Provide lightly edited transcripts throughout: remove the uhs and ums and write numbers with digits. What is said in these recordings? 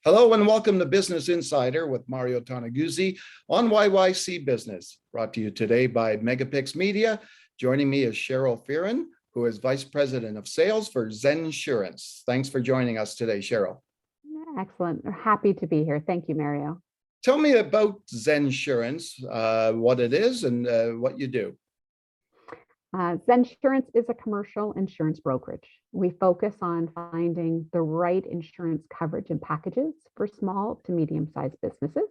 Hello and welcome to Business Insider with Mario Toneguzzi on YYC Business, brought to you today by MegaPixx Media. Joining me is Cheryl Fearon, who is Vice President of Sales for Zen Insurance. Thanks for joining us today, Cheryl. Excellent. We're happy to be here. Thank you, Mario. Tell me about Zen Insurance, what it is and what you do. Zensurance is a commercial insurance brokerage. We focus on finding the right insurance coverage and packages for small to medium-sized businesses.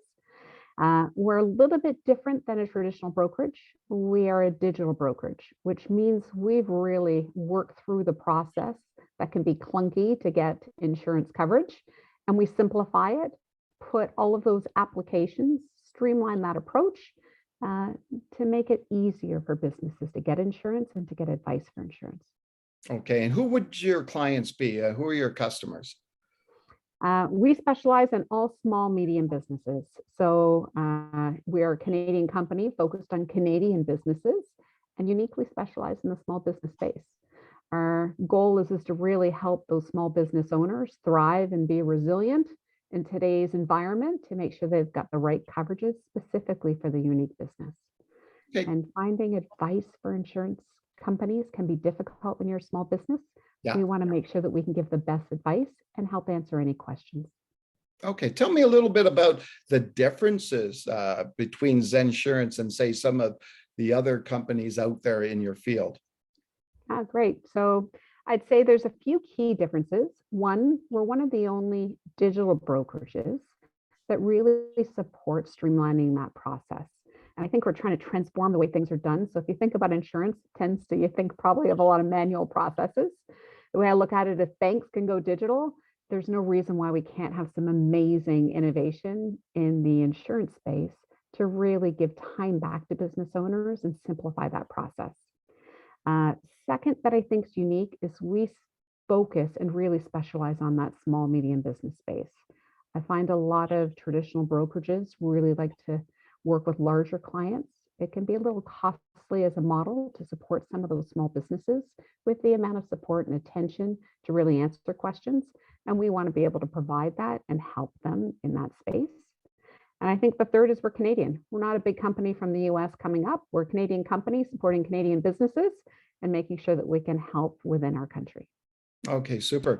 We're a little bit different than a traditional brokerage. We are a digital brokerage, which means we've really worked through the process that can be clunky to get insurance coverage, and we simplify it, put all of those applications, streamline that approach, to make it easier for businesses to get insurance and to get advice for insurance. Okay, and who would your clients be? Who are your customers? We specialize in all small, medium businesses. So we are a Canadian company focused on Canadian businesses and uniquely specialized in the small business space. Our goal is to really help those small business owners thrive and be resilient in today's environment to make sure they've got the right coverages specifically for the unique business. Okay. And finding advice for insurance companies can be difficult when you're a small business. Yeah. We want to make sure that we can give the best advice and help answer any questions. Okay, tell me a little bit about the differences between Zensurance and say some of the other companies out there in your field. Great. So I'd say there's a few key differences. One, we're one of the only digital brokerages that really support streamlining that process. And I think we're trying to transform the way things are done. So if you think about insurance, you think probably of a lot of manual processes. The way I look at it, if banks can go digital, there's no reason why we can't have some amazing innovation in the insurance space to really give time back to business owners and simplify that process. Second, that I think is unique is we focus and really specialize on that small, medium business space. I find a lot of traditional brokerages really like to work with larger clients. It can be a little costly as a model to support some of those small businesses with the amount of support and attention to really answer questions. And we want to be able to provide that and help them in that space. And I think the third is we're Canadian. We're not a big company from the US coming up. We're a Canadian company supporting Canadian businesses and making sure that we can help within our country. Okay, super.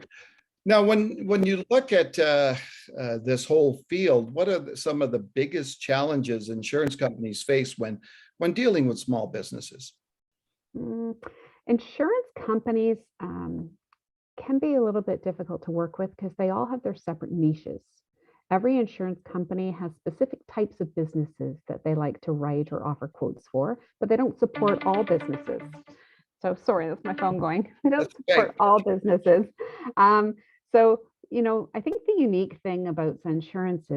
Now, when you look at this whole field, what are some of the biggest challenges insurance companies face when dealing with small businesses? Insurance companies can be a little bit difficult to work with because they all have their separate niches. Every insurance company has specific types of businesses that they like to write or offer quotes for, but they don't support all businesses. So sorry, that's my phone going. They don't support all businesses. So, I think the unique thing about Zensurance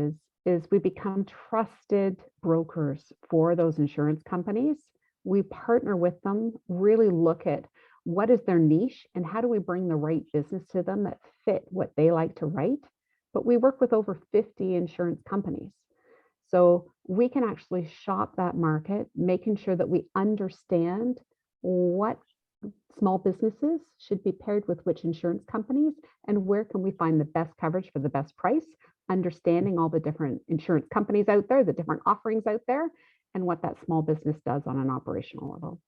is we become trusted brokers for those insurance companies. We partner with them, really look at what is their niche and how do we bring the right business to them that fit what they like to write. But we work with over 50 insurance companies. So we can actually shop that market, making sure that we understand what small businesses should be paired with which insurance companies and where can we find the best coverage for the best price, understanding all the different insurance companies out there, the different offerings out there, and what that small business does on an operational level.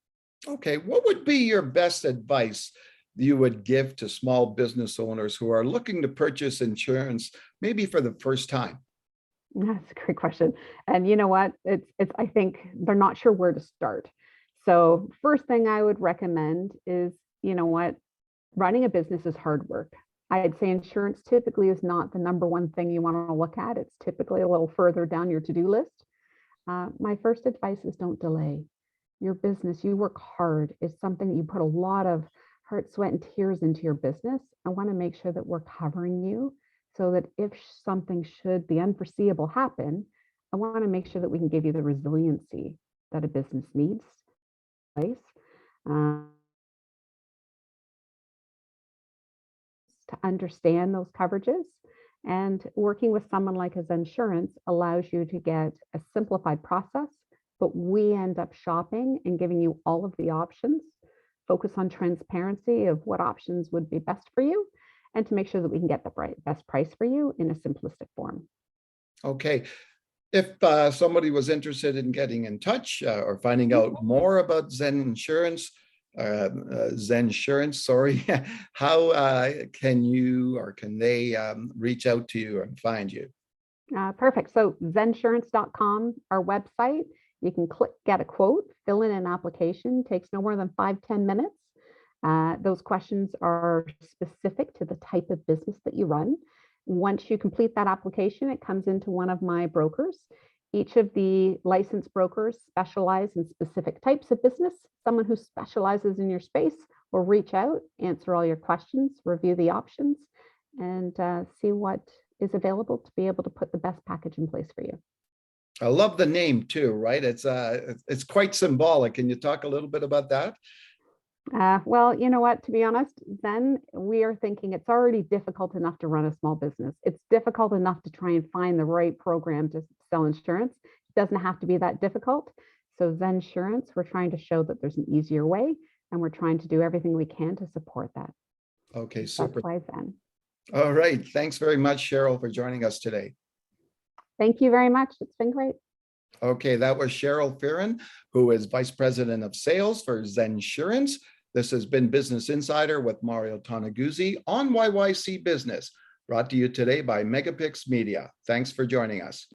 Okay, what would be your best advice you would give to small business owners who are looking to purchase insurance, maybe for the first time? That's a great question. And you know what? I think they're not sure where to start. So first thing I would recommend is, running a business is hard work. I'd say insurance typically is not the number one thing you want to look at. It's typically a little further down your to-do list. My first advice is don't delay. Your business, you work hard, is something that you put a lot of heart, sweat, and tears into your business. I want to make sure that we're covering you so that if something should, the unforeseeable happen, I want to make sure that we can give you the resiliency that a business needs. To understand those coverages, and working with someone like a Zensurance allows you to get a simplified process, but we end up shopping and giving you all of the options, focus on transparency of what options would be best for you, and to make sure that we can get the best price for you in a simplistic form. Okay. If somebody was interested in getting in touch or finding out more about Zen Insurance, Zensurance, sorry, how can you or can they reach out to you and find you? Perfect. So zensurance.com, our website, you can click get a quote, fill in an application, takes no more than 5-10 minutes. Those questions are specific to the type of business that you run. Once you complete that application, it comes into one of my brokers. Each of the licensed brokers specialize in specific types of business. Someone who specializes in your space will reach out, answer all your questions, review the options, and see what is available to be able to put the best package in place for you. I love the name too, right? It's quite symbolic. Can you talk a little bit about that? Well, you know what, to be honest, then we are thinking it's already difficult enough to run a small business. It's difficult enough to try and find the right program to sell insurance. It doesn't have to be that difficult. So Zensurance, we're trying to show that there's an easier way, and we're trying to do everything we can to support that. Okay, That's super. why Zen. All right. Thanks very much, Cheryl, for joining us today. Thank you very much. It's been great. Okay, that was Cheryl Fearon, who is Vice President of Sales for Zensurance. This has been Business Insider with Mario Toneguzzi on YYC Business, brought to you today by MegaPixx Media. Thanks for joining us.